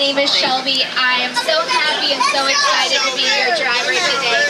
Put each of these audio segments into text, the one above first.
name is Shelby. I am so happy and so excited to be your driver today.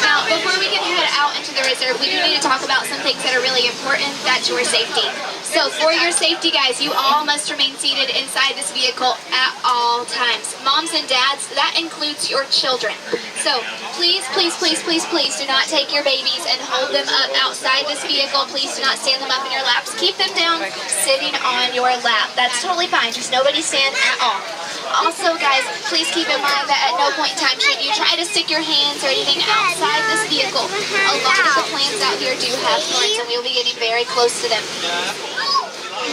Now, before we can head out into the reserve, we do need to talk about some things that are really important. That's your safety. So for your safety, guys, you all must remain seated inside this vehicle at all times. Moms and dads, that includes your children. So please, please, please, please, please do not take your babies and hold them up outside this vehicle. Please do not stand them up in your laps. Keep them down sitting on your lap. That's totally fine. Just nobody stand at all. Also, guys, please keep in mind that at no point in time should you try to stick your hands or anything outside this vehicle. A lot of the plants out here do have thorns, and we'll be getting very close to them.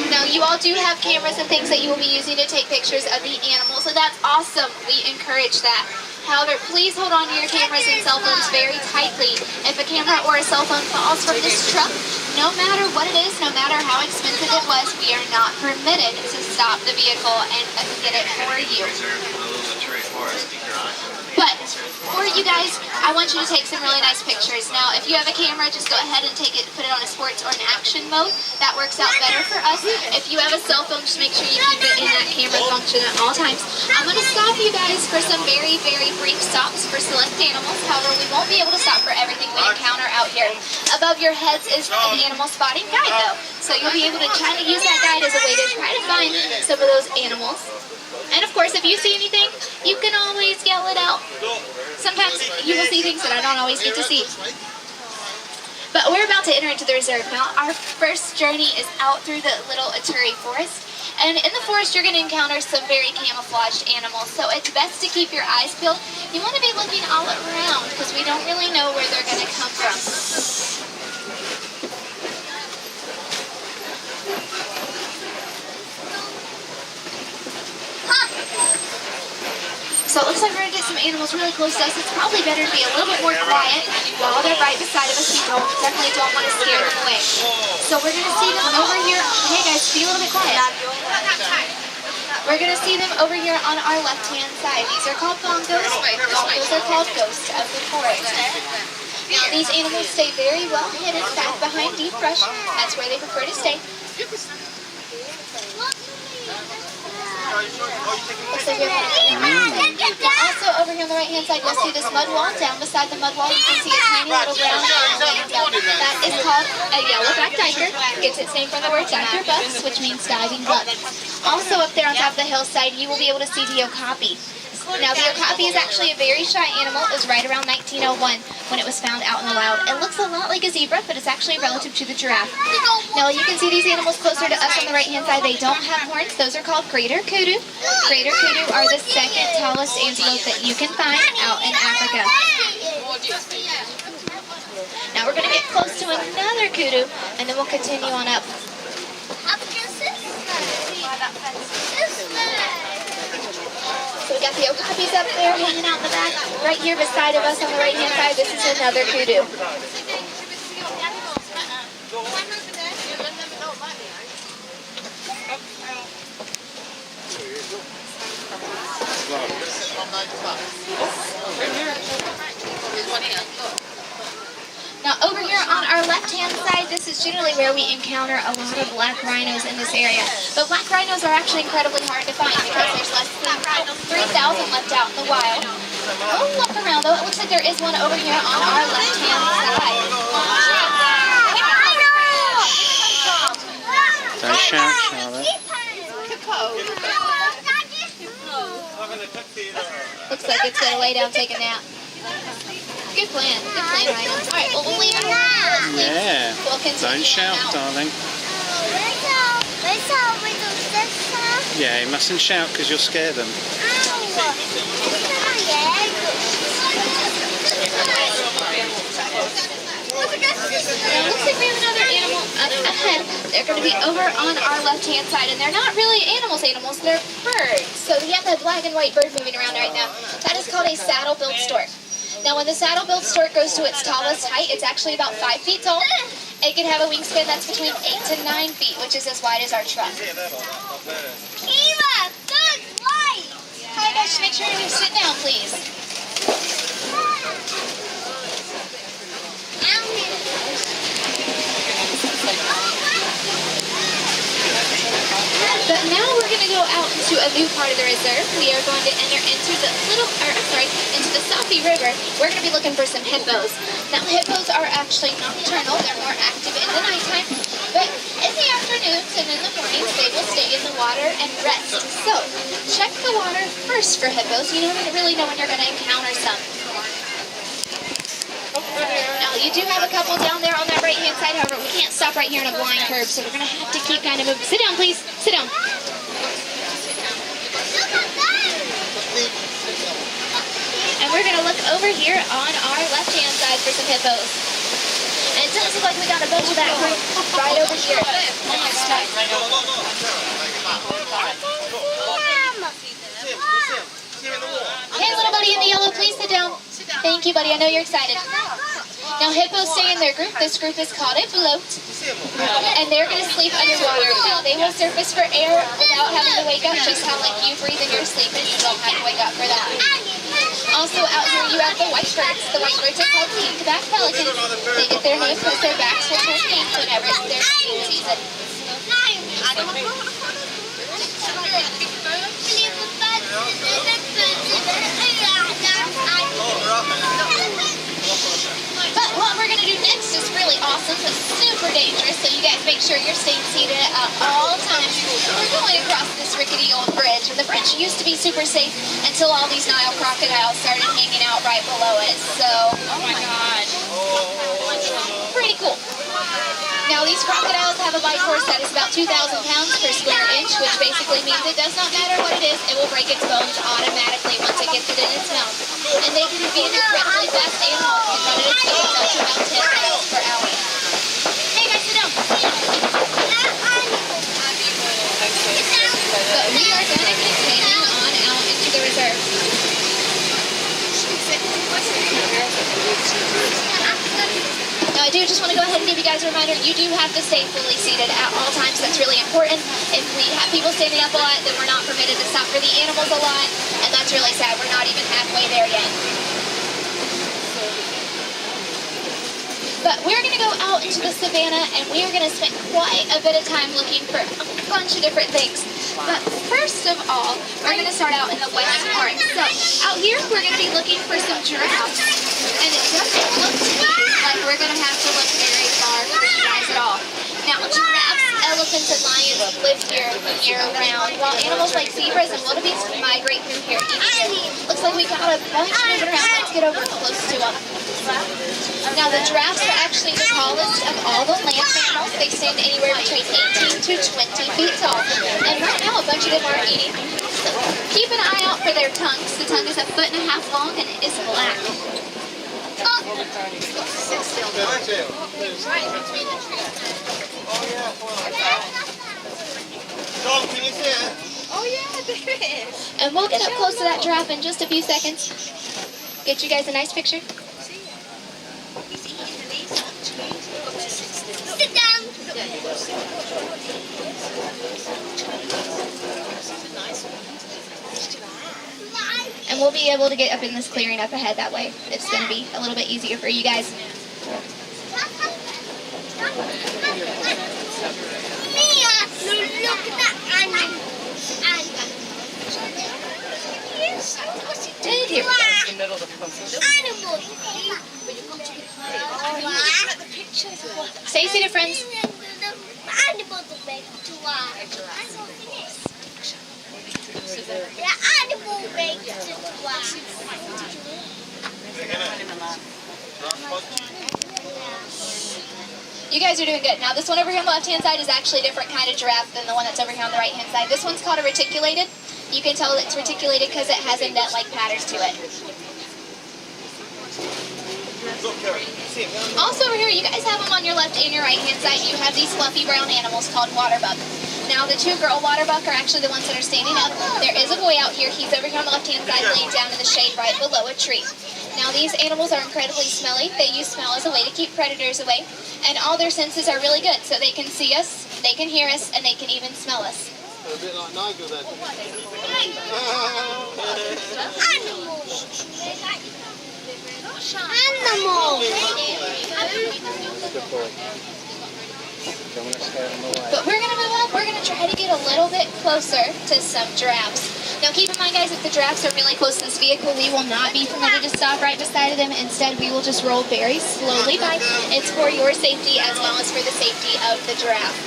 Now, you all do have cameras and things that you will be using to take pictures of the animals, so that's awesome. We encourage that. However, please hold on to your cameras and cell phones very tightly. If a camera or a cell phone falls from this truck, no matter what it is, no matter how expensive it was, we are not permitted to stop the vehicle and get it for you. But for you guys, I want you to take some really nice pictures. Now, if you have a camera, just go ahead and take it, put it on a sports or an action mode. That works out better for us. If you have a cell phone, just make sure you keep it in that camera function at all times. I'm going to stop you guys for some very, very brief stops for select animals. However, we won't be able to stop for everything we encounter out here. Above your heads is the animal spotting guide, though. So you'll be able to try to use that guide as a way to try to find some of those animals. And of course, if you see anything, you can always yell it out. Sometimes you will see things that I don't always get to see. But we're about to enter into the reserve now. Our first journey is out through the little Aturi forest. And in the forest, you're going to encounter some very camouflaged animals. So it's best to keep your eyes peeled. You want to be looking all around because we don't really know where they're going to come from. So it looks like we're going to get some animals really close to us. It's probably better to be a little bit more quiet while they're right beside of us. We definitely don't want to scare them away. So we're going to see them over here. Hey guys, be a little bit quiet. We're going to see them over here on our left-hand side. These are called bongos. Bongos are called ghosts of the forest. Now these animals stay very well hidden back behind deep brush. That's where they prefer to stay. Also, over here on the right-hand side, you'll see this mud wall. Down beside the mud wall, you can see a tiny little brown lamb. That is called a yellowback diker. Gets its name from the word diker bucks, which means diving buck. Also, up there on top of the hillside, you will be able to see the okapi. Now, the okapi is actually a very shy animal. It was right around 1901 when it was found out in the wild. It looks a lot like a zebra, but it's actually relative to the giraffe. Now, you can see these animals closer to us on the right-hand side. They don't have horns. Those are called greater kudu. Greater kudu are the second tallest antelope that you can find out in Africa. Now, we're going to get close to another kudu, and then we'll continue on up. So we got the okapis up there hanging out in the back. Right here beside of us on the right-hand side, this is another kudu. Now over here on our left-hand side, this is generally where we encounter a lot of black rhinos in this area. But black rhinos are actually incredibly hard to find because there's less than 3,000 left out in the wild. Oh, look around though. It looks like there is one over here on our left-hand side. Don't shout, Charlotte. Looks like it's going to lay down, take a nap. Good plan, Rhino. Alright, well, we'll leave it. Yeah. We'll continue. Don't shout, darling. Yeah, you mustn't shout because you'll scare them. Now, looks like we have another animal up ahead. They're going to be over on our left-hand side, and they're not really animals, they're birds. So we have that black and white bird moving around right now. That is called a saddle-billed stork. Now, when the saddle-billed stork goes to its tallest height, it's actually about 5 feet tall. It can have a wingspan that's between 8 to 9 feet, which is as wide as our truck. Hi, guys, just make sure you sit down, please. But now we're going to go out into a new part of the reserve. We are going to enter into the into the Safi River. We're going to be looking for some hippos. Now, hippos are actually nocturnal. They're more active in the nighttime, but in the afternoons and in the mornings, they will stay in the water and rest. So, check the water first for hippos. You don't really know when you're going to encounter some. Now, you do have a couple down there on that right-hand side. However, we can't stop right here on a blind curve, so we're going to have to keep kind of moving. Sit down, please. Sit down. And we're going to look over here on our left-hand side for some hippos. And it does look like we got a bunch of that group right over here. Hey, little buddy in the yellow, please sit down. Thank you, buddy. I know you're excited. Now, hippos stay in their group. This group is called a float. And they're going to sleep underwater. Now, they will surface for air without having to wake up, just how like you breathe in your sleep and you don't have to wake up for that. Also, out here you have the white birds. The white birds are called pink-backed pelicans. They get their name because their backs will turn pink whenever it's their feeding season. But what we're going to do next is really awesome, but super dangerous, so you guys make sure you're staying seated at all times. We're going across this rickety old bridge, and the bridge used to be super safe until all these Nile crocodiles started hanging out right below it. So, oh my god. Pretty cool. Now, these crocodiles have a bite force that is about 2,000 pounds per square inch, which basically means it does not matter what it is, it will break its bones automatically once it gets it in its mouth. And they can be an incredibly fast animal and can run at its speed up to about 10 miles per hour. Hey guys, sit down. But we are going to continue on out into the reserve. Now, I do just want to go ahead and give you guys a reminder, you do have to stay fully seated at all times. That's really important. If we have people standing up a lot, then we're not permitted to stop for the animals a lot, and that's really sad. We're not even halfway there yet. But we're going to go out into the savannah, and we are going to spend quite a bit of time looking for a bunch of different things. But first of all, we're going to start out in the west part. So out here, we're going to be looking for some giraffes, and it doesn't look to me like we're going to have to look very far for you guys at all. Now, giraffes, elephants, and lions live here year-round, while animals like zebras and wildebeest migrate through here each year. Looks like we got a bunch moving around. Let's get over close to them. Now, the giraffes are actually the tallest of all the land mammals. They stand anywhere between 18 to 20 feet tall. And right now, a bunch of them are eating. So keep an eye out for their tongues. The tongue is 1.5 feet long and it is black. Dog, can you see it? Oh yeah, there it is. And we'll get up close to that giraffe in just a few seconds. Get you guys a nice picture. Sit down. And we'll be able to get up in this clearing up ahead that way. It's going to be a little bit easier for you guys. Look at that animal. Thank you. Animal. Stay seated, friends. Animals are made to walk. The animal makes it walk. You guys are doing good. Now, this one over here on the left-hand side is actually a different kind of giraffe than the one that's over here on the right-hand side. This one's called a reticulated. You can tell it's reticulated because it has indent-like patterns to it. Also over here, you guys have them on your left and your right-hand side. You have these fluffy brown animals called waterbuck. Now, the two girl waterbuck are actually the ones that are standing up. There is a boy out here. He's over here on the left-hand side laying down in the shade right below a tree. Now, these animals are incredibly smelly. They use smell as a way to keep predators away. And all their senses are really good. So they can see us, they can hear us, and they can even smell us. A bit like Nigel then. But we're going to move up. We're going going to try to get a little bit closer to some giraffes. Now keep in mind, guys, if the giraffes are really close to this vehicle, we will not be permitted to stop right beside of them. Instead, we will just roll very slowly by. It's for your safety as well as for the safety of the giraffe.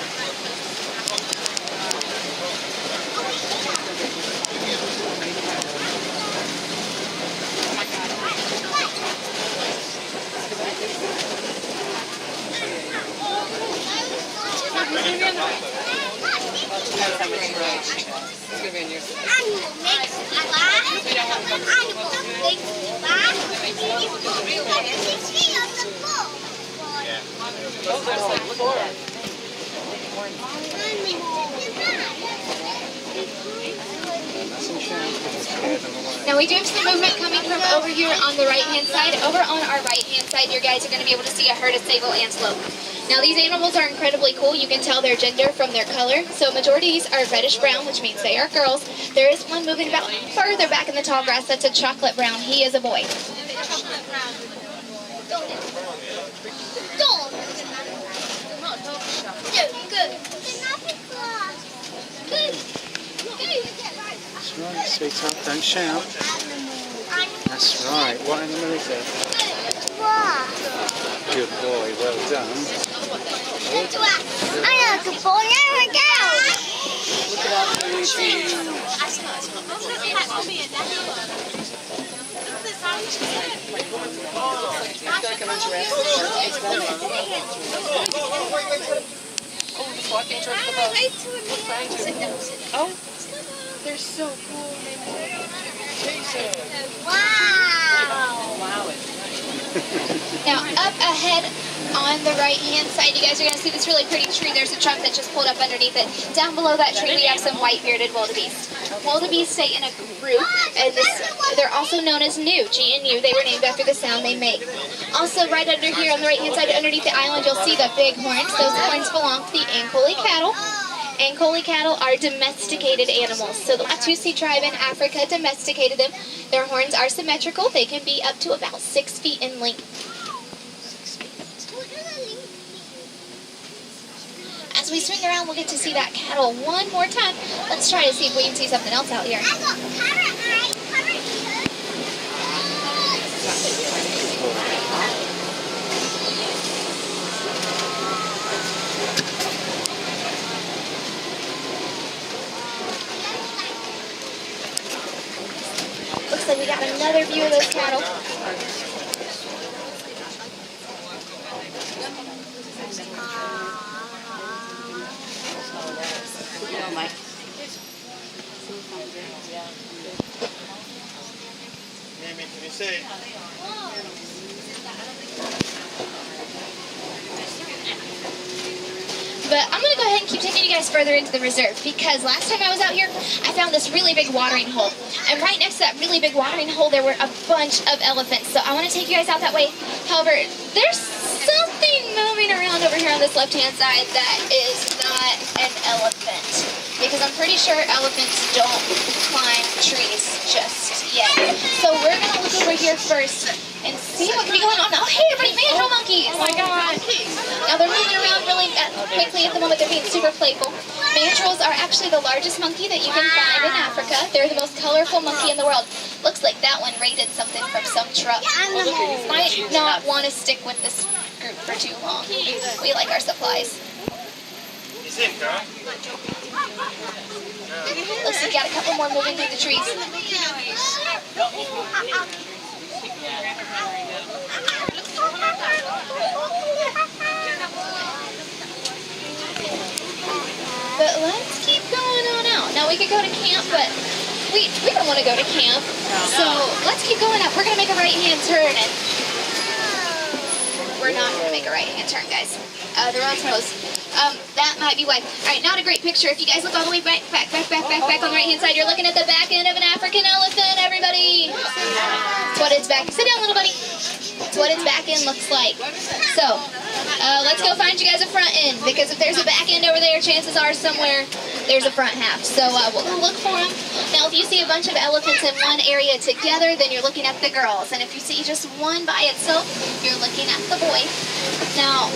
Now we do have some movement coming from over here on the right-hand side. Over on our right-hand side, you guys are going to be able to see a herd of sable antelope. Now these animals are incredibly cool. You can tell their gender from their color. So majorities are reddish brown, which means they are girls. There is one moving about further back in the tall grass that's a chocolate brown. He is a boy. That's right, sweetheart, don't shout. That's right. What animal is it? Good boy, well done. I know, good boy, there we go. Look at all the Oh, they're so cool. Wow. Now, up ahead on the right-hand side, you guys are going to see this really pretty tree. There's a truck that just pulled up underneath it. Down below that tree, we have some white-bearded wildebeest. Wildebeest stay in a group, and they're also known as New, G-N-U. They were named after the sound they make. Also, right under here on the right-hand side, underneath the island, you'll see the big horns. Those horns belong to the Ankole cattle. Ankole cattle are domesticated animals. So the Watusi tribe in Africa domesticated them. Their horns are symmetrical. They can be up to about 6 feet in length. As we swing around, we'll get to see that cattle one more time. Let's try to see if we can see something else out here. Looks like we got another view of those cattle. But I'm going to go ahead and keep taking you guys further into the reserve because last time I was out here, I found this really big watering hole. And right next to that really big watering hole, there were a bunch of elephants. So I want to take you guys out that way. However, there's something moving around over here on this left-hand side that is not an elephant. Because I'm pretty sure elephants don't climb trees just yet. So we're going to look over here first and see what could be going on. Oh, hey, everybody, mandrill monkeys! Oh my god! Now they're moving around really quickly at the moment. They're being super playful. Mandrills are actually the largest monkey that you can find in Africa. They're the most colorful monkey in the world. Looks like that one raided something from some truck. Might not want to stick with this group for too long. We like our supplies. Looks like we got a couple more moving through the trees. But let's keep going on out. Now we could go to camp, but we don't want to go to camp. So let's keep going up. We're going to make a right-hand turn. And we're not going to make a right-hand turn, guys. The road's closed. That might be why. Alright, not a great picture. If you guys look all the way back on the right-hand side, you're looking at the back end of an African elephant, everybody. That's what its back. Sit down, little buddy. That's what its back end looks like. So, let's go find you guys a front end, because if there's a back end over there, chances are somewhere there's a front half. So we'll go look for them. Now, if you see a bunch of elephants in one area together, then you're looking at the girls. And if you see just one by itself, you're looking at the boy. Now,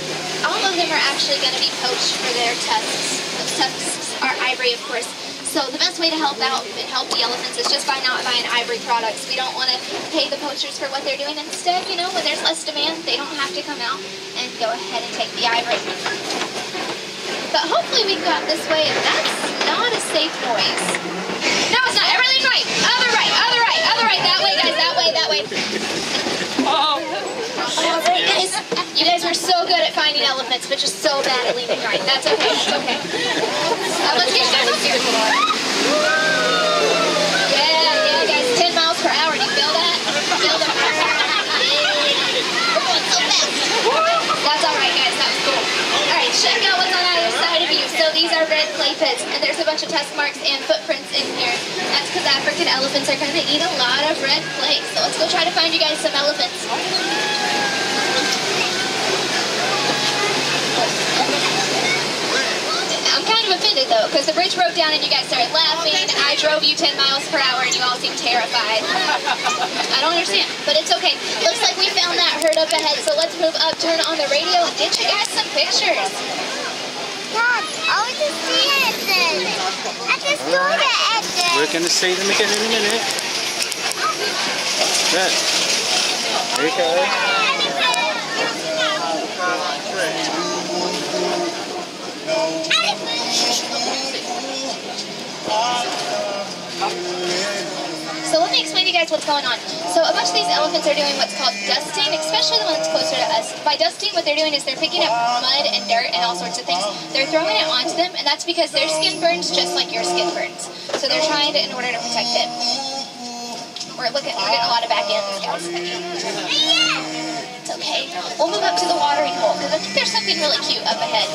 all of them are actually going to be poached for their tusks. Those tusks are ivory, of course. So the best way to help out and help the elephants is just by not buying ivory products. We don't want to pay the poachers for what they're doing. Instead, you know, when there's less demand, they don't have to come out and go ahead and take the ivory. But hopefully we got this way, and that's not a safe noise. No, it's not. Everything's right. Other right, other right, other right. That way, guys. That way, that way. Oh, guys, you guys were so good at finding elephants, but just so bad at leaving right. That's okay. That's okay. Let's get back up here. Yeah, guys. 10 miles per hour. Do you feel that? Feel that? We're going so fast. That's all right, guys. That was cool. All right, check out what's on either side of you. So these are red clay pits, and there's a bunch of tusk marks and footprints in here. That's because African elephants are going to eat a lot of red clay. So let's go try to find you guys some elephants. I'm kind of offended though, because the bridge broke down and you guys started laughing. I drove you 10 miles per hour and you all seem terrified. I don't understand, but it's okay. Looks like we found that herd up ahead, so let's move up, turn on the radio, and get you guys some pictures. Dad, I want to see elephants. I just saw the elephants. We're going to see them again in a minute. Look. There you go. So let me explain to you guys what's going on. So a bunch of these elephants are doing what's called dusting, especially the one that's closer to us. By dusting, what they're doing is they're picking up mud and dirt and all sorts of things. They're throwing it onto them, and that's because their skin burns just like your skin burns. So they're trying to, in order to protect it. We're getting a lot of back ends, guys. It's okay. We'll move up to the watering hole, because I think there's something really cute up ahead.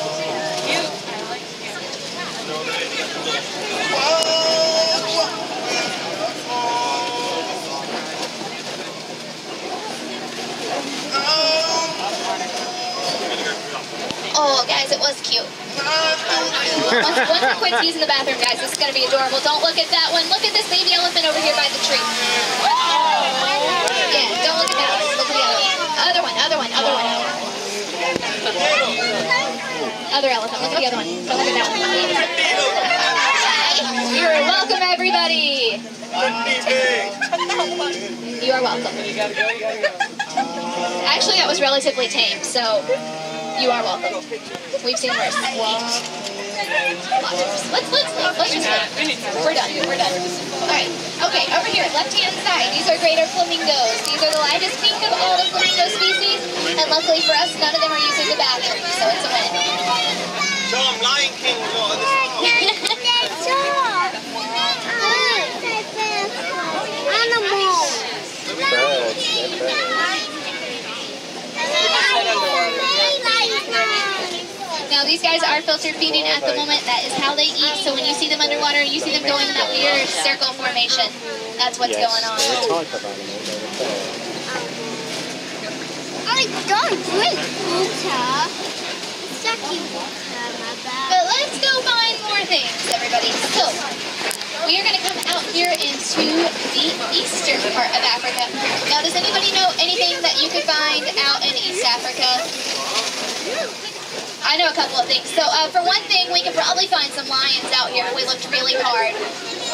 Oh, guys, it was cute. Once we quit using the bathroom, guys, this is going to be adorable. Don't look at that one. Look at this baby elephant over here by the tree. Yeah, don't look at that one. Look at the other one. Other one. Other elephant. Look at the other one. Don't look at that one. You're welcome, everybody. You are welcome. Actually, that was relatively tame, so you are welcome. We've seen worse. Let's just leave. We're done. All right. Okay, over here, left-hand side. These are greater flamingos. These are the lightest pink of all the flamingo species, and luckily for us, none of them are using the bathroom, so it's a win. So I'm Lion King as well. Now these guys are filter feeding at the moment. That is how they eat. So when you see them underwater, you see them going in that weird circle formation. That's what's going on. I don't drink water. It's sucky water, Mother. But let's go find more things, everybody. So we are going to come out here into the eastern part of Africa. Now, does anybody know anything that you could find out in East Africa? I know a couple of things. So for one thing, we could probably find some lions out here if we looked really hard.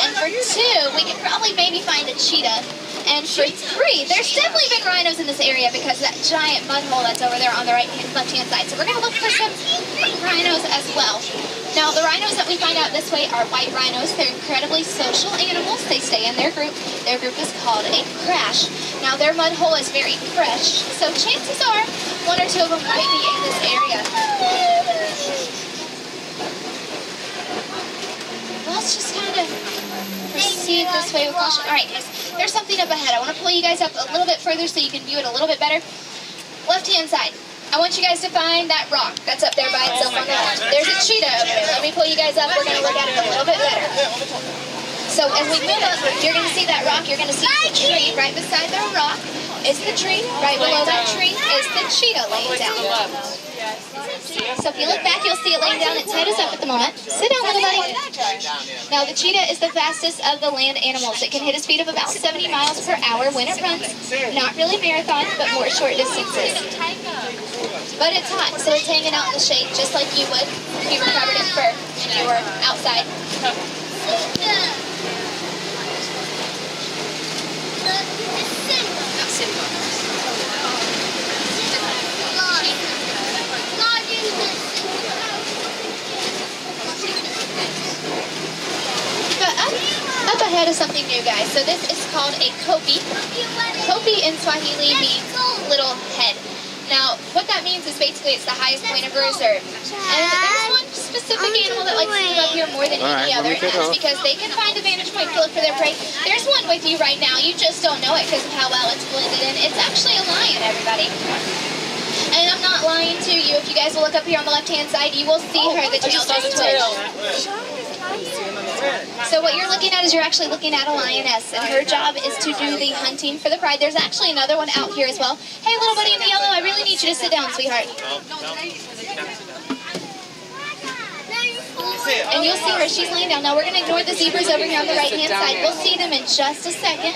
And for two, we could probably maybe find a cheetah. And for three, there's definitely been rhinos in this area because of that giant mud hole that's over there on the left-hand side. So we're going to look for some rhinos as well. Now, the rhinos that we find out this way are white rhinos. They're incredibly social animals. They stay in their group. Their group is called a crash. Now, their mud hole is very fresh, so chances are one or two of them might be in this area. Let's just kind of proceed this way with caution. All right, guys, there's something up ahead. I want to pull you guys up a little bit further so you can view it a little bit better. Left-hand side. I want you guys to find that rock that's up there by itself on the left. There's a cheetah over there. Let me pull you guys up. We're going to look at it a little bit better. So as we move up, you're going to see that rock. You're going to see the tree right beside the rock is the tree. Right below that tree is the cheetah laying down. So if you look back, you'll see it laying down. Its head is up at the moment. Sit down, little buddy. Now, the cheetah is the fastest of the land animals. It can hit a speed of about 70 miles per hour when it runs. Not really marathons, but more short distances. But it's hot, so it's hanging out in the shade just like you would if you were covered in fur and you were outside. But up ahead is something new, guys. So this is called a kopi. Kopi in Swahili means little head. Now, what that means is basically it's the highest point of a reserve. And there's one specific animal that likes to live up here more than any other, and that's because they can find a vantage point to look for their prey. There's one with you right now. You just don't know it because of how well it's blended in. It's actually a lion, everybody. And I'm not lying to you. If you guys will look up here on the left-hand side, you will see her. The tail does twitch. So what you're looking at is you're actually looking at a lioness, and her job is to do the hunting for the pride. There's actually another one out here as well. Hey, little buddy in the yellow, I really need you to sit down, sweetheart. And you'll see her. She's laying down. Now we're going to ignore the zebras over here on the right-hand side. We'll see them in just a second.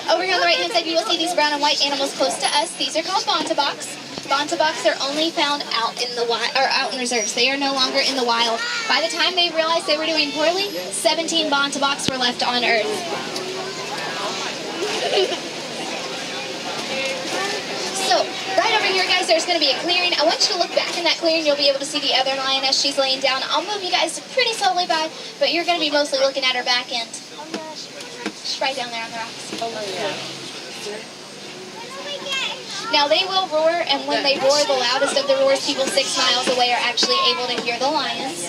Over here on the right-hand side, you will see these brown and white animals close to us. These are called bontaboks. Bontaboks are only found out in the wild, or out in reserves. They are no longer in the wild. By the time they realized they were doing poorly, 17 bontaboks were left on Earth. So, right over here, guys, there's going to be a clearing. I want you to look back in that clearing. You'll be able to see the other lioness. She's laying down. I'll move you guys pretty slowly by, but you're going to be mostly looking at her back end. She's right down there on the rocks. Now, they will roar, and when they roar the loudest of the roars, people 6 miles away are actually able to hear the lions.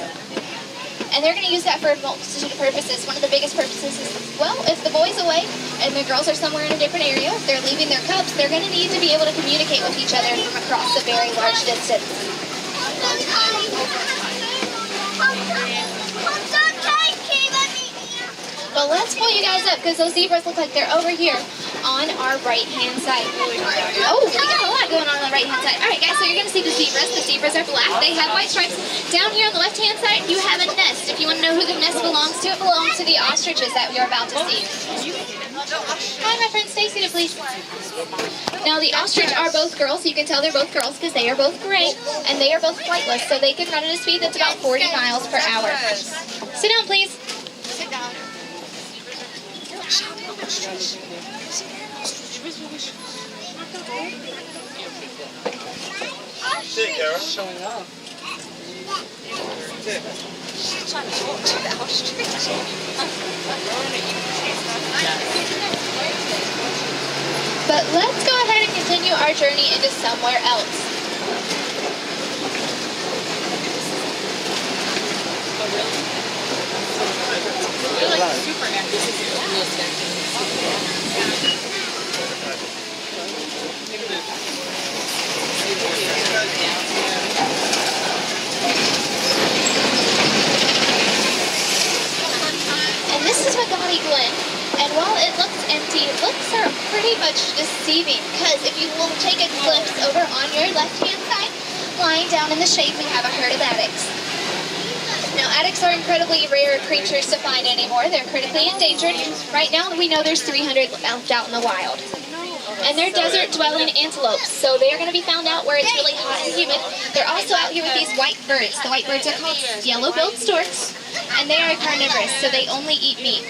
And they're going to use that for a multitude of purposes. One of the biggest purposes is, well, if the boy's away and the girls are somewhere in a different area, if they're leaving their cubs, they're going to need to be able to communicate with each other from across a very large distance. But let's pull you guys up because those zebras look like they're over here on our right-hand side. Oh, we got a lot going on the right-hand side. All right, guys, so you're going to see the zebras. The zebras are black. They have white stripes. Down here on the left-hand side, you have a nest. If you want to know who the nest belongs to, it belongs to the ostriches that we are about to see. Hi, my friend. Stay seated, please. Now, the ostrich are both girls. You can tell they're both girls because they are both gray, and they are both flightless, so they can run at a speed that's about 40 miles per hour. Sit down, please. Sit down. Showing off. She's trying to talk to the ostrich. But let's go ahead and continue our journey into somewhere else. You're like super active. And this is Magadi Glen. And while it looks empty, looks are pretty much deceiving because if you will take a glimpse over on your left-hand side, lying down in the shade, we have a herd of addax. Now, addax are incredibly rare creatures to find anymore. They're critically endangered. Right now, we know there's 300 left out in the wild. And they're desert-dwelling antelopes, so they are going to be found out where it's really hot and humid. They're also out here with these white birds. The white birds are called yellow-billed storks, and they are carnivorous, so they only eat meat.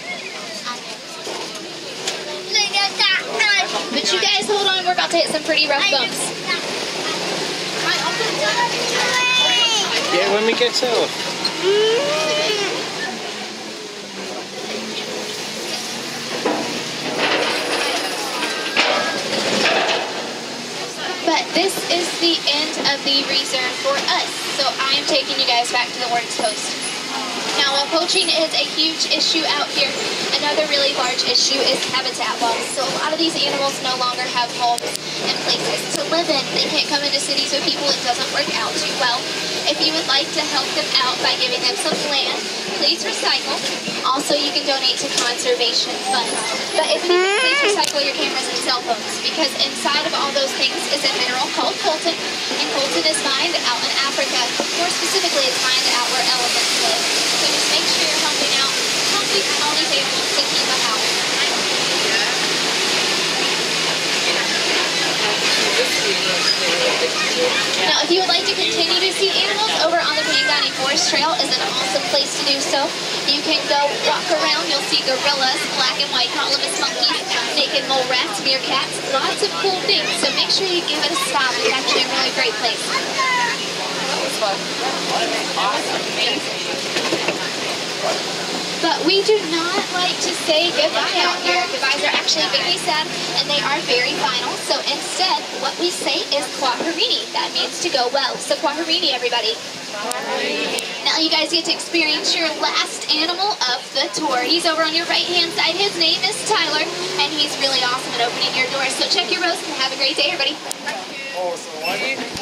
But you guys hold on, we're about to hit some pretty rough bumps. Yeah, when we get off. But this is the end of the reserve for us, so I am taking you guys back to the Warden's Post. Now, while poaching is a huge issue out here, another really large issue is habitat loss. So a lot of these animals no longer have homes. and places to live in. They can't come into cities with people. It doesn't work out too well. If you would like to help them out by giving them some land, please recycle. Also, you can donate to conservation funds. But if anything, please recycle your cameras and cell phones, because inside of all those things is a mineral called coltan, and coltan is mined out in Africa. More specifically, it's mined out where elephants live. So just make sure you're helping out, helping all these animals to keep them out. Now, if you would like to continue to see animals, over on the Pangani Forest Trail is an awesome place to do so. You can go walk around. You'll see gorillas, black and white colobus monkeys, naked mole rats, meerkats, lots of cool things. So make sure you give it a stop. It's actually a really great place. That was fun. But we do not like to say goodbye out here. Goodbyes are actually very sad, and they are very final. So instead, what we say is kwaherini. That means to go well. So kwaherini, everybody. Now you guys get to experience your last animal of the tour. He's over on your right-hand side. His name is Tyler, and he's really awesome at opening your doors. So check your rows and have a great day, everybody. Awesome.